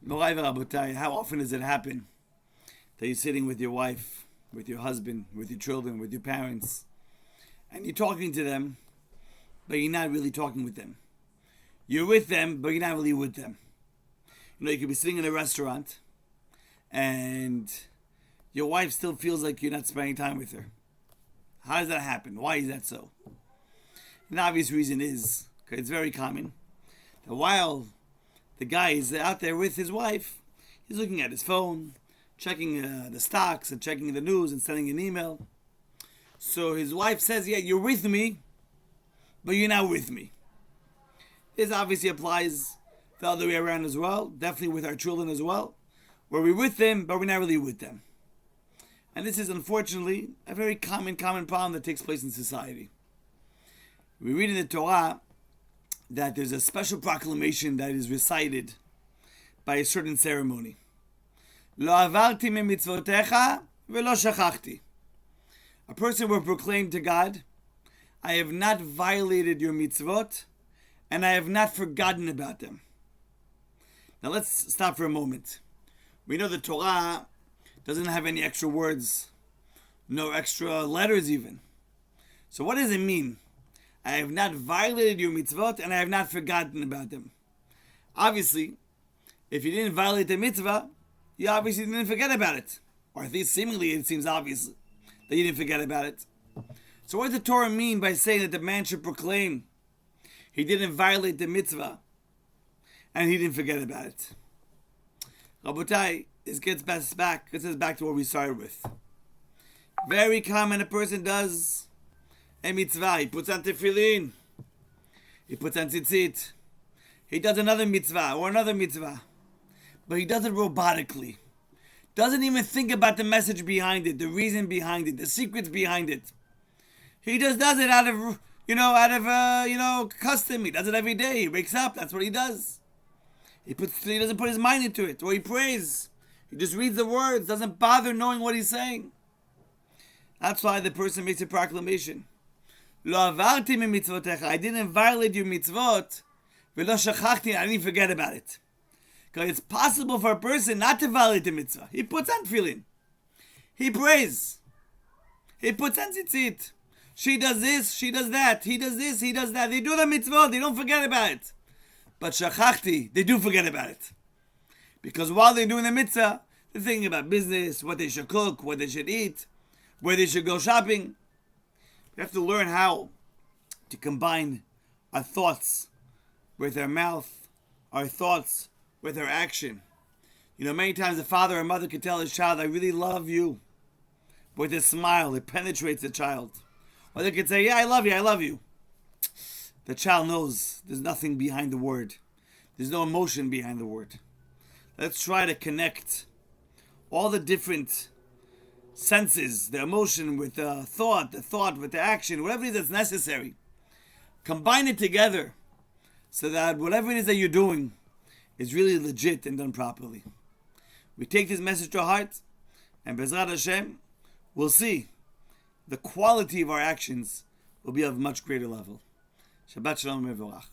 Morai v'Rabotai, how often does it happen that you're sitting with your wife, with your husband, with your children, with your parents, and you're talking to them, but you're not really talking with them. You're with them, but you're not really with them. You could be sitting in a restaurant, and your wife still feels like you're not spending time with her. How does that happen? Why is that so? An obvious reason is, it's very common, that while the guy is out there with his wife, he's looking at his phone, checking the stocks and checking the news and sending an email. So his wife says, yeah, you're with me, but you're not with me. This obviously applies the other way around as well, definitely with our children as well, where we're with them, but we're not really with them. And this is unfortunately a very common problem that takes place in society. We read in the Torah that there's a special proclamation that is recited by a certain ceremony. Lo avarti mitzvotecha velo shachachti. A person will proclaim to God, I have not violated your mitzvot, and I have not forgotten about them. Now let's stop for a moment. We know the Torah doesn't have any extra words, no extra letters even. So what does it mean? I have not violated your mitzvot and I have not forgotten about them. Obviously, if you didn't violate the mitzvah, you obviously didn't forget about it. Or at least seemingly it seems obvious that you didn't forget about it. So what does the Torah mean by saying that the man should proclaim he didn't violate the mitzvah and he didn't forget about it? Rabotai, this gets us back to what we started with. Very common, a person does a mitzvah, he puts on tefillin, he puts on tzitzit, he does another mitzvah or another mitzvah, but he does it robotically. Doesn't even think about the message behind it, the reason behind it, the secrets behind it. He just does it out of custom. He does it every day. He wakes up, that's what he does. He doesn't put his mind into it, or he prays. He just reads the words, doesn't bother knowing what he's saying. That's why the person makes a proclamation. Lo avarti mitzvotecha. I didn't violate your mitzvot. Velo shachachti. I didn't forget about it. Because it's possible for a person not to violate the mitzvah. He puts on tefillin. He prays. He puts on tzitzit. She does this, she does that. He does this, he does that. They do the mitzvot. They don't forget about it. But shachachti, they do forget about it. Because while they're doing the mitzvah, they're thinking about business, what they should cook, what they should eat, where they should go shopping. We have to learn how to combine our thoughts with our mouth, our thoughts with our action. Many times a father or mother can tell his child, I really love you. With a smile, it penetrates the child. Or they can say, yeah, I love you, I love you. The child knows there's nothing behind the word. There's no emotion behind the word. Let's try to connect all the different senses, the emotion with the thought with the action, whatever it is that's necessary. Combine it together so that whatever it is that you're doing is really legit and done properly. We take this message to heart, and Bezrat Hashem, we'll see the quality of our actions will be of much greater level. Shabbat Shalom Mevorach.